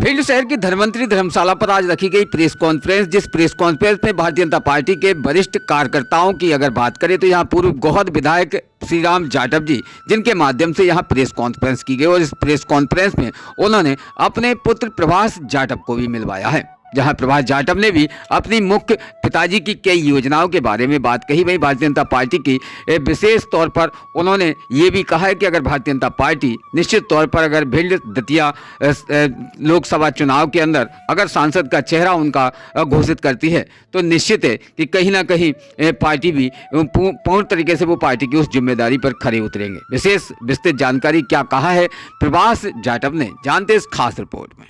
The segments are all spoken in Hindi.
भिंड शहर की धनवंतरी धर्मशाला पर आज रखी गई प्रेस कॉन्फ्रेंस, जिस प्रेस कॉन्फ्रेंस में भारतीय जनता पार्टी के वरिष्ठ कार्यकर्ताओं की अगर बात करें तो यहां पूर्व गोहद विधायक श्रीराम जाटव जी, जिनके माध्यम से यहां प्रेस कॉन्फ्रेंस की गई और इस प्रेस कॉन्फ्रेंस में उन्होंने अपने पुत्र प्रभास जाटव को भी मिलवाया है, जहां प्रभास जाटव ने भी अपनी मुख्य पिताजी की कई योजनाओं के बारे में बात कही। वहीं भारतीय जनता पार्टी की विशेष तौर पर उन्होंने ये भी कहा है कि अगर भारतीय जनता पार्टी निश्चित तौर पर अगर भिंड दतिया लोकसभा चुनाव के अंदर अगर सांसद का चेहरा उनका घोषित करती है तो निश्चित है कि कहीं ना कहीं पार्टी भी पूर्ण तरीके से वो पार्टी की उस जिम्मेदारी पर खरे उतरेंगे। विशेष विस्तृत जानकारी क्या कहा है प्रभास जाटव ने, जानते इस खास रिपोर्ट में।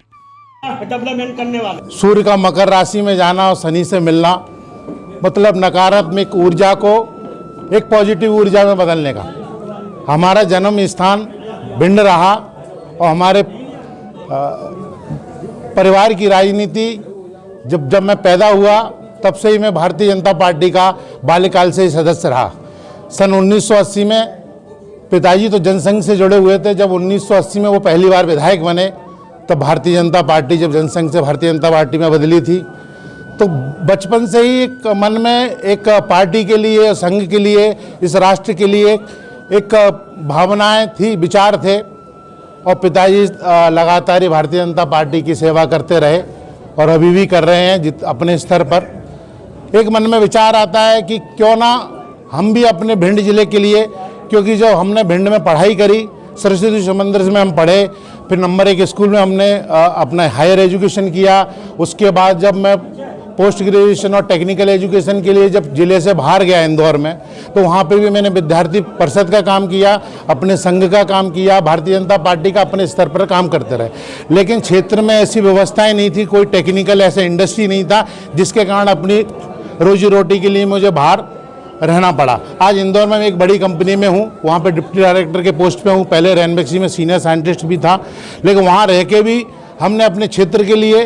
डेवलपमेंट करने वाले सूर्य का मकर राशि में जाना और शनि से मिलना मतलब नकारात्मक ऊर्जा को एक पॉजिटिव ऊर्जा में बदलने का। हमारा जन्म स्थान भिंड रहा और हमारे परिवार की राजनीति जब मैं पैदा हुआ तब से ही मैं भारतीय जनता पार्टी का बाल्यकाल से ही सदस्य रहा। सन 1980 में पिताजी तो जनसंघ से जुड़े हुए थे। जब 1980 में वो पहली बार विधायक बने तब भारतीय जनता पार्टी जब जनसंघ से भारतीय जनता पार्टी में बदली थी, तो बचपन से ही एक मन में एक पार्टी के लिए, संघ के लिए, इस राष्ट्र के लिए एक भावनाएं थी, विचार थे। और पिताजी लगातार ही भारतीय जनता पार्टी की सेवा करते रहे और अभी भी कर रहे हैं अपने स्तर पर। एक मन में विचार आता है कि क्यों ना हम भी अपने भिंड जिले के लिए, क्योंकि जो हमने भिंड में पढ़ाई करी, सरस्वती समंदर में हम पढ़े, फिर नंबर 1 स्कूल में हमने अपना हायर एजुकेशन किया। उसके बाद जब मैं पोस्ट ग्रेजुएशन और टेक्निकल एजुकेशन के लिए जब ज़िले से बाहर गया इंदौर में, तो वहाँ पे भी मैंने विद्यार्थी परिषद का काम किया, अपने संघ का काम किया, भारतीय जनता पार्टी का अपने स्तर पर काम करते रहे। लेकिन क्षेत्र में ऐसी व्यवस्थाएं नहीं थी, कोई टेक्निकल ऐसा इंडस्ट्री नहीं था, जिसके कारण अपनी रोजी रोटी के लिए मुझे बाहर रहना पड़ा। आज इंदौर में मैं एक बड़ी कंपनी में हूँ, वहाँ पे डिप्टी डायरेक्टर के पोस्ट पे हूँ। पहले रैनबैक्सी में सीनियर साइंटिस्ट भी था, लेकिन वहाँ रह के भी हमने अपने क्षेत्र के लिए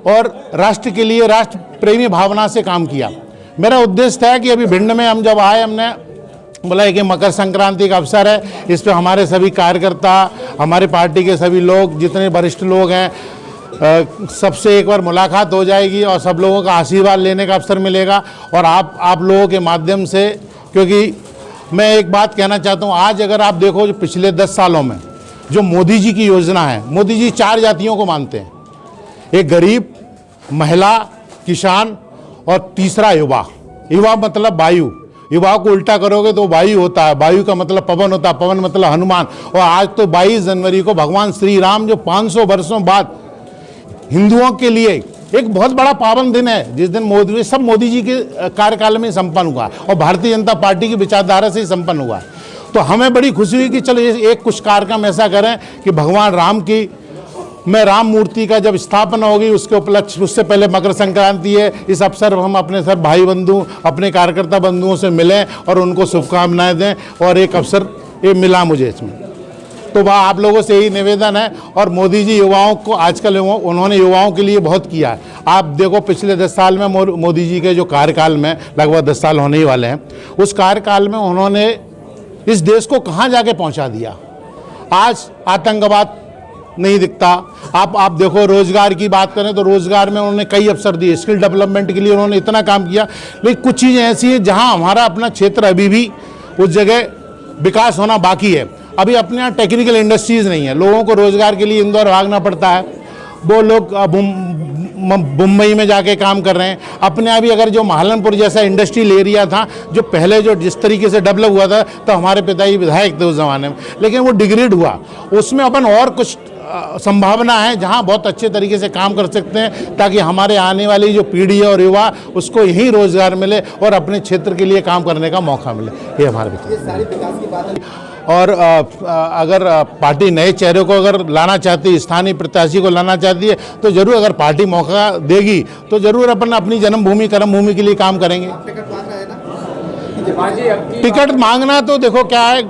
और राष्ट्र के लिए राष्ट्र प्रेमी भावना से काम किया। मेरा उद्देश्य था कि अभी भिंड में हम जब आए, हमने बोला कि मकर संक्रांति का अवसर है, इस पर हमारे सभी कार्यकर्ता, हमारे पार्टी के सभी लोग, जितने वरिष्ठ लोग हैं, सबसे एक बार मुलाकात हो जाएगी और सब लोगों का आशीर्वाद लेने का अवसर मिलेगा। और आप लोगों के माध्यम से, क्योंकि मैं एक बात कहना चाहता हूँ, आज अगर आप देखो जो पिछले 10 सालों में जो मोदी जी की योजना है, मोदी जी 4 जातियों को मानते हैं, एक गरीब, महिला, किसान और तीसरा युवा। युवा मतलब वायु, युवा को उल्टा करोगे तो वायु होता है, वायु का मतलब पवन होता है, पवन मतलब हनुमान। और आज तो 22 जनवरी को भगवान श्री राम जो 500 वर्षों बाद हिंदुओं के लिए एक बहुत बड़ा पावन दिन है, जिस दिन मोदी जी के कार्यकाल में संपन्न हुआ और भारतीय जनता पार्टी की विचारधारा से ही संपन्न हुआ। तो हमें बड़ी खुशी हुई कि चलो एक कुछ कार्यक्रम ऐसा करें कि भगवान राम की राम मूर्ति का जब स्थापना होगी उसके उपलक्ष्य, उससे पहले मकर संक्रांति है, इस अवसर पर हम अपने सब भाई बंधु, अपने कार्यकर्ता बंधुओं से मिलें और उनको शुभकामनाएं दें। और एक अवसर ये मिला मुझे इसमें, तो वह आप लोगों से यही निवेदन है। और मोदी जी युवाओं को आजकल उन्होंने युवाओं के लिए बहुत किया है। आप देखो पिछले 10 साल में मोदी जी के जो कार्यकाल में, लगभग 10 साल होने ही वाले हैं, उस कार्यकाल में उन्होंने इस देश को कहाँ जाके पहुँचा दिया। आज आतंकवाद नहीं दिखता। आप देखो, रोजगार की बात करें तो रोजगार में उन्होंने कई अवसर दिए, स्किल डेवलपमेंट के लिए उन्होंने इतना काम किया। लेकिन कुछ चीज़ें ऐसी हैं जहाँ हमारा अपना क्षेत्र अभी भी उस जगह विकास होना बाकी है। अभी अपने यहाँ टेक्निकल इंडस्ट्रीज़ नहीं है, लोगों को रोज़गार के लिए इंदौर भागना पड़ता है। वो लोग मुंबई में जाके काम कर रहे हैं। अपने अभी अगर जो महालनपुर जैसा इंडस्ट्रियल एरिया था, जो पहले जो जिस तरीके से डेवलप हुआ था, तो हमारे पिताजी विधायक थे उस ज़माने में, लेकिन वो डिग्रेड हुआ। उसमें अपन और कुछ संभावना है जहां बहुत अच्छे तरीके से काम कर सकते हैं, ताकि हमारे आने वाली जो पीढ़ी है और युवा, उसको यही रोज़गार मिले और अपने क्षेत्र के लिए काम करने का मौका मिले। ये हमारे विकास की बात है। और अगर पार्टी नए चेहरे को अगर लाना चाहती है, स्थानीय प्रत्याशी को लाना चाहती है, तो जरूर अगर पार्टी मौका देगी तो जरूर अपन अपनी जन्मभूमि कर्मभूमि के लिए काम करेंगे। टिकट मांगना तो देखो क्या है,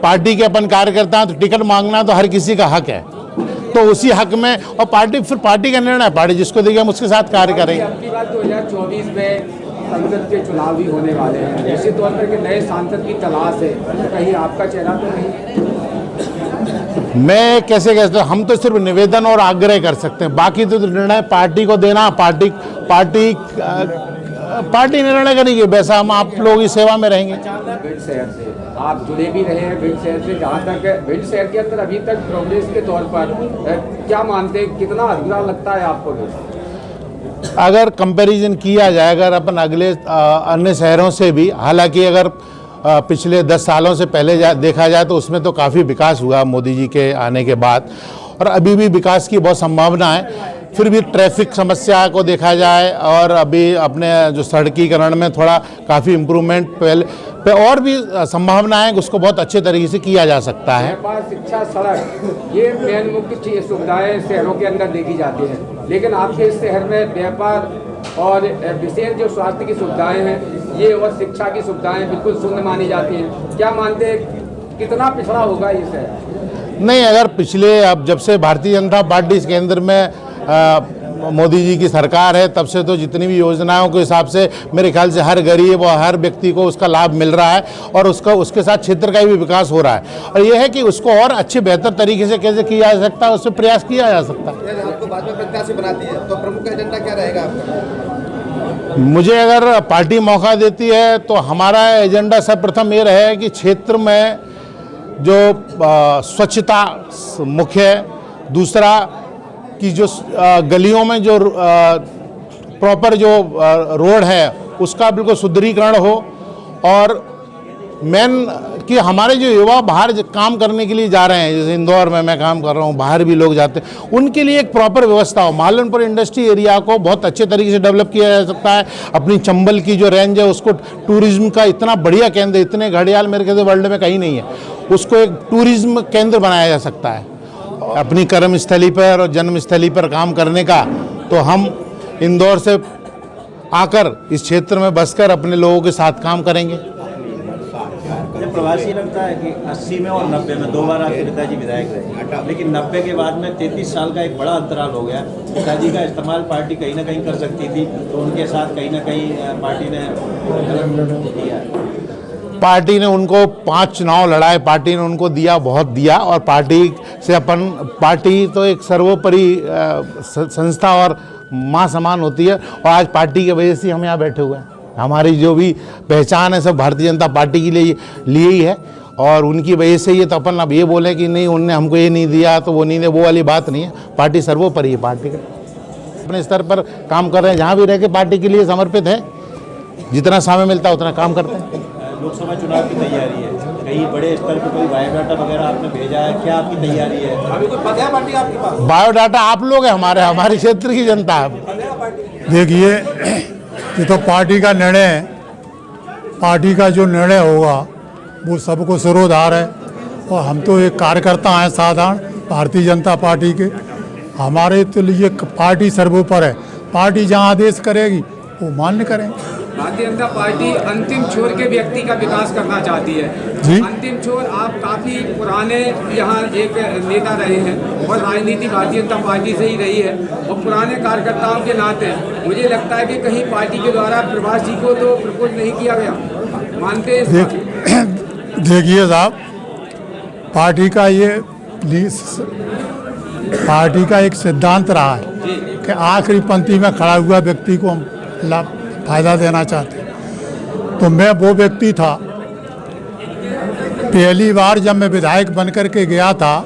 पार्टी के अपन कार्यकर्ता हैं, तो टिकट मांगना तो हर किसी का हक है। तो उसी हक में, और पार्टी फिर पार्टी का निर्णय, पार्टी जिसको देगी हम उसके साथ कार्य करेंगे। 2024 में संसद के चुनाव भी होने वाले हैं, निश्चित तौर पर कि नए सांसद की तलाश है, कहीं आपका चेहरा तो नहीं? मैं कैसे कहते हम तो सिर्फ निवेदन और आग्रह कर सकते हैं, बाकी तो निर्णय पार्टी को देना, पार्टी निर्णय करेगी, वैसा हम आप लोगों की सेवा में रहेंगे। भिंड शहर से आप जुड़े भी रहे हैं, भिंड शहर से, जहाँ तक भिंड शहर के अंदर अभी तक प्रोग्रेस के तौर पर क्या मानते हैं, कितना अधूरा लगता है आपको? अगर कंपैरिजन किया जाए, अगर अपन अगले अन्य शहरों से भी, हालांकि अगर पिछले 10 सालों से पहले देखा जाए तो उसमें तो काफ़ी विकास हुआ मोदी जी के आने के बाद, और अभी भी विकास की बहुत संभावना है। फिर भी ट्रैफिक समस्या को देखा जाए और अभी अपने जो सड़कीकरण में थोड़ा काफ़ी इम्प्रूवमेंट पहले पे और भी संभावना है कि उसको बहुत अच्छे तरीके से किया जा सकता है। व्यापार, शिक्षा, सड़क, ये मेन मुख्य सुविधाएं शहरों के अंदर देखी जाती हैं, लेकिन आपके इस शहर में व्यापार और विशेष जो स्वास्थ्य की सुविधाएं हैं ये और शिक्षा की सुविधाएं बिल्कुल शून्य मानी जाती हैं। क्या मानते हैं कितना पिछड़ा होगा ये शहर? नहीं, अगर पिछले अब जब से भारतीय जनता पार्टी इस केंद्र में मोदी जी की सरकार है, तब से तो जितनी भी योजनाओं के हिसाब से मेरे ख्याल से हर गरीब और हर व्यक्ति को उसका लाभ मिल रहा है, और उसके साथ क्षेत्र का भी विकास हो रहा है। और यह है कि उसको और अच्छे बेहतर तरीके से कैसे किया जा सकता है, उससे प्रयास किया जा सकता है। आपको भाजपा प्रत्याशी बनाती है तो प्रमुख एजेंडा क्या रहेगा आपका? मुझे अगर पार्टी मौका देती है तो हमारा एजेंडा सर्वप्रथम ये रहे कि क्षेत्र में जो स्वच्छता मुख्य है, दूसरा कि जो गलियों में जो प्रॉपर जो रोड है उसका बिल्कुल सुदृढ़ीकरण हो, और मेन कि हमारे जो युवा बाहर काम करने के लिए जा रहे हैं, जैसे इंदौर में मैं काम कर रहा हूँ, बाहर भी लोग जाते हैं, उनके लिए एक प्रॉपर व्यवस्था हो। मालनपुर इंडस्ट्री एरिया को बहुत अच्छे तरीके से डेवलप किया जा सकता है। अपनी चंबल की जो रेंज है उसको टूरिज्म का इतना बढ़िया केंद्र, इतने घड़ियाल मेरे ख्याल से वर्ल्ड में कहीं नहीं है, उसको एक टूरिज्म केंद्र बनाया जा सकता है। अपनी कर्मस्थली पर और जन्मस्थली पर काम करने का, तो हम इंदौर से आकर इस क्षेत्र में बसकर अपने लोगों के साथ काम करेंगे। प्रवासी लगता है कि 80 में और 90 में 2 बार आपके पिताजी विधायक रहे, लेकिन 90 के बाद में 33 साल का एक बड़ा अंतराल हो गया। पिताजी का इस्तेमाल पार्टी कहीं ना कहीं कर सकती थी, तो उनके साथ कहीं ना कहीं पार्टी ने दिया। पार्टी ने उनको 5 चुनाव लड़ाए, पार्टी ने उनको दिया, बहुत दिया, और पार्टी तो एक सर्वोपरि संस्था और माँ समान होती है, और आज पार्टी की वजह से हम यहाँ बैठे हुए हैं। हमारी जो भी पहचान है सब भारतीय जनता पार्टी के लिए ही है, और उनकी वजह से ये तो अपन अब ये बोले कि नहीं उनने हमको ये नहीं दिया तो वो नहीं दिया, वो वाली बात नहीं है। पार्टी सर्वोपरि है, पार्टी का अपने स्तर पर काम कर रहे हैं, जहाँ भी रह के पार्टी के लिए समर्पित है, जितना समय मिलता है उतना काम करते हैं। लोकसभा चुनाव की तैयारी है, कहीं बड़े स्तर पर कोई बायोडाटा वगैरह आपने भेजा है, क्या आपकी तैयारी है? अभी कोई पता है पार्टी आपके पास? बायोडाटा आप लोग हैं, हमारे क्षेत्र की जनता है। देखिए, ये तो पार्टी का निर्णय है, पार्टी का जो निर्णय होगा वो सबको सिरोधार है, और हम तो एक कार्यकर्ता हैं साधारण भारतीय जनता पार्टी के। हमारे तो लिए पार्टी सर्वोपर है, पार्टी जहाँ आदेश करेगी वो मान्य करेंगे। भारतीय जनता पार्टी अंतिम छोर के व्यक्ति का विकास करना चाहती है जी। अंतिम छोर, आप काफी पुराने यहाँ एक नेता रहे हैं और राजनीति भारतीय जनता पार्टी से ही रही है, और पुराने कार्यकर्ताओं के नाते मुझे लगता है कि कहीं पार्टी के द्वारा प्रवासी को तो प्रपोज नहीं किया गया, मानते हैं? देखिए साहब, पार्टी का एक सिद्धांत रहा है कि आखिरी पंक्ति में खड़ा हुआ व्यक्ति को हम फायदा देना चाहते हैं। तो मैं वो व्यक्ति था, पहली बार जब मैं विधायक बनकर के गया था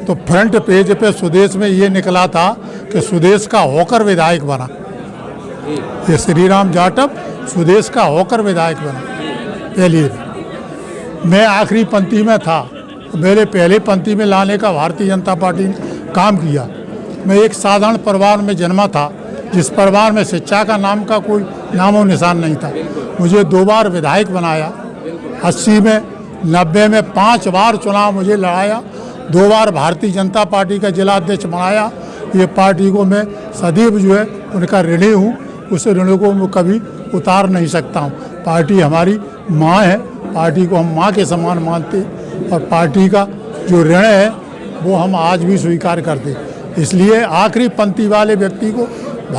तो फ्रंट पेज पे स्वदेश में ये निकला था कि स्वदेश का होकर विधायक बना। ये श्री राम जाटव स्वदेश का होकर विधायक बना। पहली मैं आखिरी पंक्ति में था, मेरे पहले पंक्ति में लाने का भारतीय जनता पार्टी ने काम किया। मैं एक साधारण परिवार में जन्मा था, जिस परिवार में शिक्षा का नाम का कोई नामो निशान नहीं था। मुझे 2 बार विधायक बनाया, 80 में, 90 में 5 बार चुनाव मुझे लड़ाया, 2 बार भारतीय जनता पार्टी का जिला अध्यक्ष बनाया। ये पार्टी को मैं सदैव जो है उनका ऋणी हूँ, उस ऋण को मैं कभी उतार नहीं सकता हूँ। पार्टी हमारी माँ है, पार्टी को हम माँ के समान मानते हैं, और पार्टी का जो ऋण है वो हम आज भी स्वीकार करते। इसलिए आखिरी पंक्ति वाले व्यक्ति को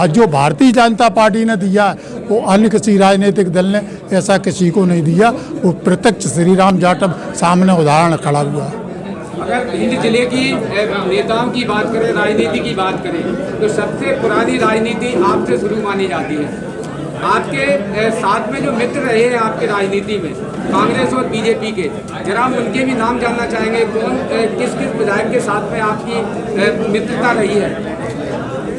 जो भारतीय जनता पार्टी ने दिया वो अन्य किसी राजनीतिक दल ने ऐसा किसी को नहीं दिया। वो प्रत्यक्ष श्री राम जाटव सामने उदाहरण खड़ा हुआ है। अगर भिंड जिले की नेताओं की बात करें, राजनीति की बात करें, तो सबसे पुरानी राजनीति आपसे शुरू मानी जाती है। आपके साथ में जो मित्र रहे हैं आपके राजनीति में, कांग्रेस और बीजेपी के, जरा हम उनके भी नाम जानना चाहेंगे। कौन किस किस विधायक के साथ में आपकी मित्रता रही है?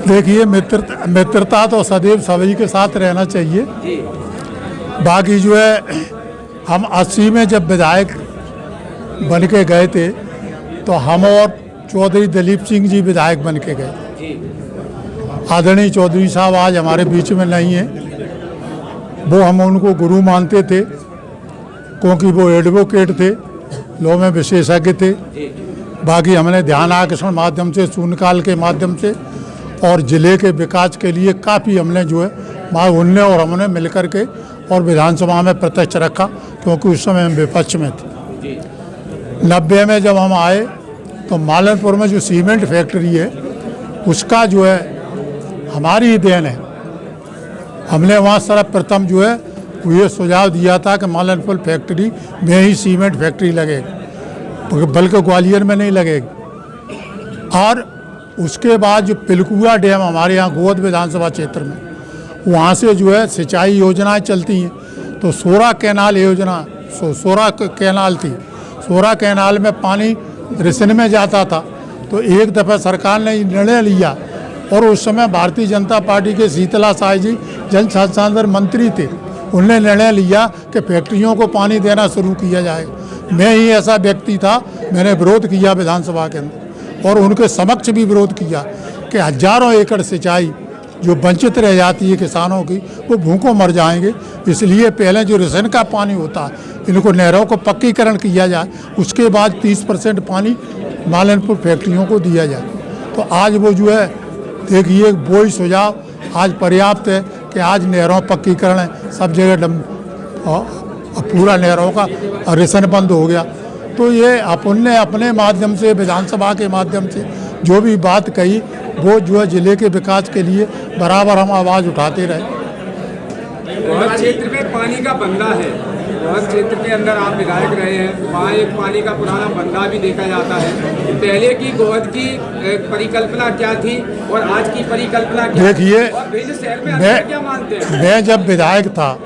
देखिए, मित्रता तो सदैव सभी के साथ रहना चाहिए। जी। बाकी जो है, हम 80 में जब विधायक बन के गए थे तो हम और चौधरी दलीप सिंह जी विधायक बन के गए। जी। आदरणीय चौधरी साहब आज हमारे बीच में नहीं हैं। वो हम उनको गुरु मानते थे क्योंकि वो एडवोकेट थे, लॉ में विशेषज्ञ थे। बाकी हमने ध्यान आकर्षण माध्यम से, शून्यकाल के माध्यम से और ज़िले के विकास के लिए काफ़ी हमने जो है उनने और हमने मिलकर के और विधानसभा में प्रत्यक्ष रखा, क्योंकि उस समय हम विपक्ष में थे। 90 में जब हम आए तो मालनपुर में जो सीमेंट फैक्ट्री है उसका जो है हमारी ही देन है। हमने वहाँ सर्वप्रथम जो है ये सुझाव दिया था कि मालनपुर फैक्ट्री में ही सीमेंट फैक्ट्री लगेगी, बल्कि ग्वालियर में नहीं लगेगी। और उसके बाद जो पिलकुआ डैम हमारे यहाँ गोद विधानसभा क्षेत्र में, वहाँ से जो है सिंचाई योजनाएं चलती हैं। तो सोरा कैनाल योजना, सोरा कैनाल थी, सोरा कैनाल में पानी रिसन में जाता था। तो एक दफ़ा सरकार ने निर्णय लिया और उस समय भारतीय जनता पार्टी के शीतला साय जी जल संसाधन मंत्री थे, उनने निर्णय लिया कि फैक्ट्रियों को पानी देना शुरू किया जाए। मैं ही ऐसा व्यक्ति था, मैंने विरोध किया विधानसभा के अंदर और उनके समक्ष भी विरोध किया कि हजारों एकड़ सिंचाई जो वंचित रह जाती है किसानों की, वो भूखों मर जाएंगे। इसलिए पहले जो रिसन का पानी होता है इनको नहरों को पक्कीकरण किया जाए, उसके बाद 30% पानी मालनपुर फैक्ट्रियों को दिया जाए। तो आज वो जो है, देखिए, वो ही सुझाव आज पर्याप्त है कि आज नहरों पक्कीकरण है, सब जगह पूरा नहरों का रिसन बंद हो गया। तो ये अपन ने अपने माध्यम से, विधानसभा के माध्यम से जो भी बात कही, वो जो है जिले के विकास के लिए बराबर हम आवाज़ उठाते रहे। गोहद क्षेत्र में पानी का बंदा है, गोहद क्षेत्र के अंदर आप विधायक रहे हैं, वहाँ एक पानी का पुराना बंदा भी देखा जाता है। पहले की गोहद की परिकल्पना क्या थी और आज की परिकल्पना क्या? देखिए, शहर में क्या मानते हैं? मैं जब विधायक था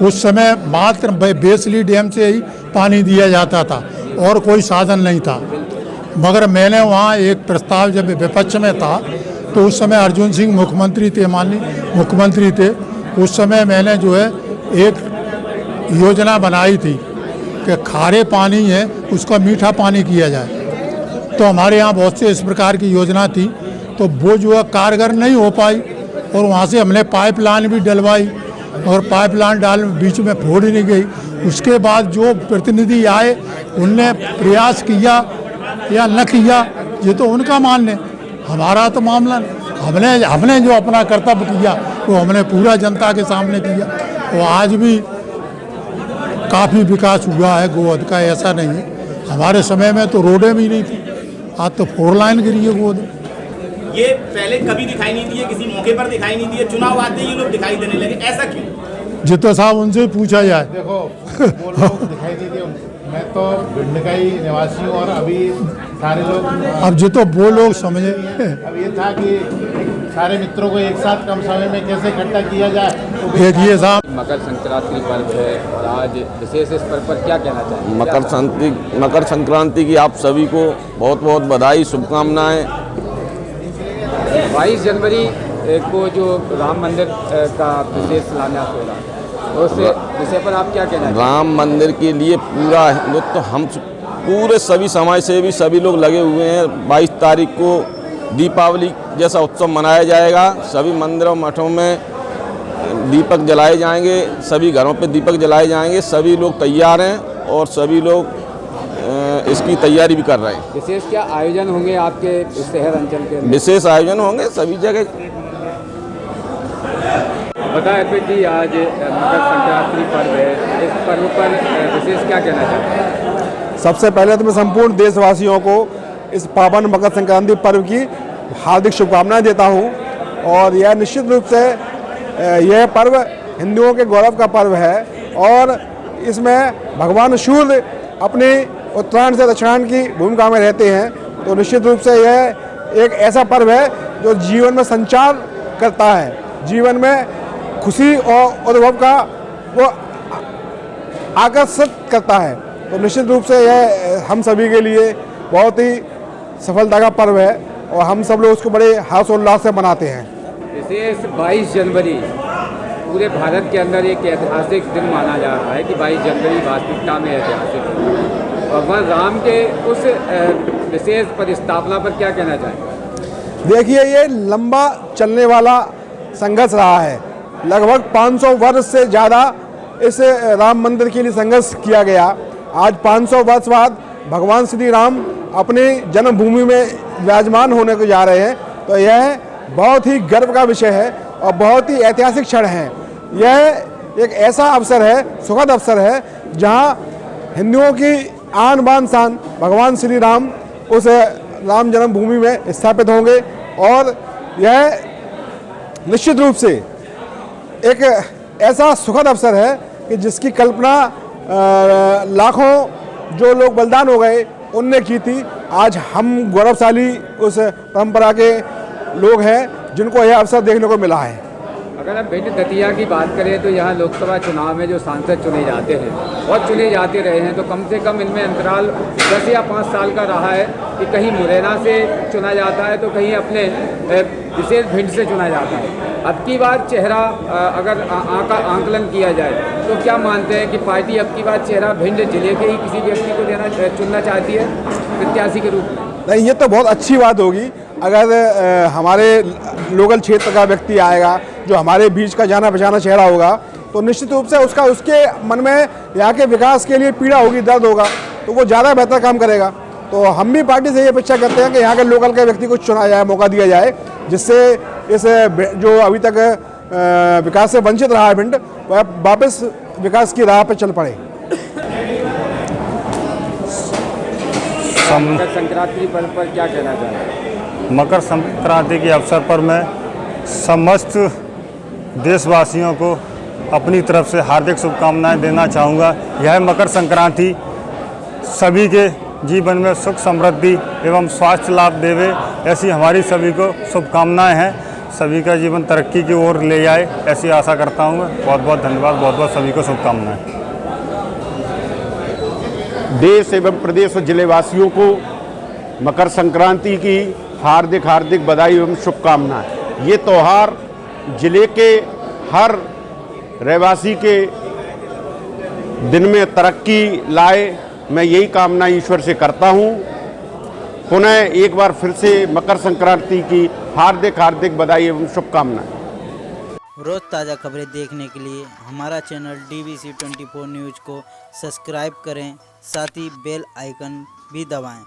उस समय मात्र बेसली डैम से ही पानी दिया जाता था और कोई साधन नहीं था। मगर मैंने वहाँ एक प्रस्ताव, जब विपक्ष में था तो उस समय अर्जुन सिंह मुख्यमंत्री थे, माननीय मुख्यमंत्री थे, उस समय मैंने जो है एक योजना बनाई थी कि खारे पानी है उसका मीठा पानी किया जाए। तो हमारे यहाँ बहुत से इस प्रकार की योजना थी, तो वो जो है कारगर नहीं हो पाई और वहाँ से हमने पाइपलाइन भी डलवाई और पाइपलाइन डाल बीच में फोड़ ही नहीं गई। उसके बाद जो प्रतिनिधि आए उनने प्रयास किया या न किया, ये तो उनका मानने, हमारा तो मामला नहीं। हमने जो अपना कर्तव्य किया वो हमने पूरा जनता के सामने किया। और आज भी काफ़ी विकास हुआ है गोहद का, ऐसा नहीं है। हमारे समय में तो रोडें भी नहीं थी, आज तो 4 लाइन गिरी है गोहद। ये पहले कभी दिखाई नहीं दिए, किसी मौके पर दिखाई नहीं दिए, चुनाव आते ही ये लोग दिखाई देने लगे, ऐसा क्यों? जितो साहब उनसे पूछा जाए। देखो, वो लोग दिखाई नहीं दिए, मैं तो भिंड का ही निवासी हूँ और अभी सारे लोग, अब जितो वो लोग समझे। अब ये था कि सारे मित्रों को एक साथ कम समय में कैसे इकट्ठा किया जाए। तो देखिए साहब, मकर संक्रांति पर्व है और आज विशेष इस पर्व पर क्या कहना चाहिए? मकर संक्रांति की आप सभी को बहुत बहुत बधाई, शुभकामनाएं। 22 जनवरी को जो राम मंदिर का विशेष शिलान्यास होगा, उस विषय पर आप क्या कहना चाहिए? राम मंदिर के लिए पूरा हिंदुत्व, हम पूरे सभी समाज सेवी सभी लोग लगे हुए हैं। 22 तारीख को दीपावली जैसा उत्सव मनाया जाएगा। सभी मंदिरों मठों में दीपक जलाए जाएंगे, सभी घरों पे दीपक जलाए जाएंगे। सभी लोग तैयार हैं और सभी लोग इसकी तैयारी भी कर रहे हैं। विशेष क्या आयोजन होंगे आपके शहर अंचल के? विशेष आयोजन होंगे सभी जगह। बताएं अर्पित जी, आज मकर संक्रांति पर्व है, इस पर्व पर विशेष क्या कहना चाहते हैं? सबसे पहले तो मैं संपूर्ण देशवासियों को इस पावन मकर संक्रांति पर्व की हार्दिक शुभकामनाएं देता हूं। और यह निश्चित रूप से यह पर्व हिंदुओं के गौरव का पर्व है और इसमें भगवान सूर्य अपनी उत्तरायण से दक्षिणायन की भूमिका में रहते हैं, तो निश्चित रूप से यह एक ऐसा पर्व है जो जीवन में संचार करता है, जीवन में खुशी और अनुभव का वो आकर्षित करता है। तो निश्चित रूप से यह हम सभी के लिए बहुत ही सफलता का पर्व है और हम सब लोग उसको बड़े हर्षोल्लास से मनाते हैं। विशेष 22 जनवरी पूरे भारत के अंदर एक ऐतिहासिक दिन माना जा रहा है कि 22 जनवरी वास्तविकता में ऐतिहासिक है। भगवान राम के उस विशेष परिस्थापना पर क्या कहना चाहेंगे? देखिए, ये लंबा चलने वाला संघर्ष रहा है। लगभग 500 वर्ष से ज़्यादा इस राम मंदिर के लिए संघर्ष किया गया। आज 500 वर्ष बाद भगवान श्री राम अपनी जन्मभूमि में विराजमान होने को जा रहे हैं, तो यह बहुत ही गर्व का विषय है और बहुत ही ऐतिहासिक क्षण है। यह एक ऐसा अवसर है, सुखद अवसर है, जहां हिंदुओं की आन बान शान भगवान श्री राम उस राम जन्मभूमि में स्थापित होंगे और यह निश्चित रूप से एक ऐसा सुखद अवसर है कि जिसकी कल्पना लाखों जो लोग बलिदान हो गए उनने की थी। आज हम गौरवशाली उस परंपरा के लोग हैं जिनको यह अवसर देखने को मिला है। अगर हम भिंड दतिया की बात करें तो यहाँ लोकसभा चुनाव में जो सांसद चुने जाते हैं और चुने जाते रहे हैं, तो कम से कम इनमें अंतराल 10 या 5 साल का रहा है कि कहीं मुरैना से चुना जाता है तो कहीं अपने विशेष भिंड से चुना जाता है। अब की बार चेहरा अगर आंकलन किया जाए तो क्या मानते हैं कि पार्टी अब की बार चेहरा भिंड जिले के ही किसी व्यक्ति को चुनना चाहती है प्रत्याशी के रूप में? नहीं, ये तो बहुत अच्छी बात होगी अगर हमारे लोकल क्षेत्र का व्यक्ति आएगा जो हमारे बीच का जाना पहचाना चेहरा होगा, तो निश्चित रूप से उसके मन में यहाँ के विकास के लिए पीड़ा होगी, दर्द होगा, तो वो ज़्यादा बेहतर काम करेगा। तो हम भी पार्टी से ये अपेक्षा करते हैं कि यहाँ के लोकल के व्यक्ति को चुना जाए, मौका दिया जाए, जिससे इस जो अभी तक विकास से वंचित रहा है भिंड, वह वापस विकास की राह पर चल पड़े। मकर संक्रांति पर क्या कहना चाहेंगे? मकर संक्रांति के अवसर पर मैं समस्त देशवासियों को अपनी तरफ से हार्दिक शुभकामनाएं देना चाहूँगा। यह मकर संक्रांति सभी के जीवन में सुख समृद्धि एवं स्वास्थ्य लाभ देवे, ऐसी हमारी सभी को शुभकामनाएं हैं। सभी का जीवन तरक्की की ओर ले जाए, ऐसी आशा करता हूँ। बहुत बहुत धन्यवाद, बहुत बहुत सभी को शुभकामनाएं। देश एवं प्रदेश और जिलेवासियों को मकर संक्रांति की हार्दिक हार्दिक बधाई एवं शुभकामनाएं। ये त्यौहार जिले के हर रहवासी के दिन में तरक्की लाए, मैं यही कामना ईश्वर से करता हूँ। पुनः एक बार फिर से मकर संक्रांति की हार्दिक हार्दिक बधाई एवं शुभकामनाएं। रोज़ ताज़ा खबरें देखने के लिए हमारा चैनल DVC 24 न्यूज़ को सब्सक्राइब करें, साथ ही बेल आइकन भी दबाएं।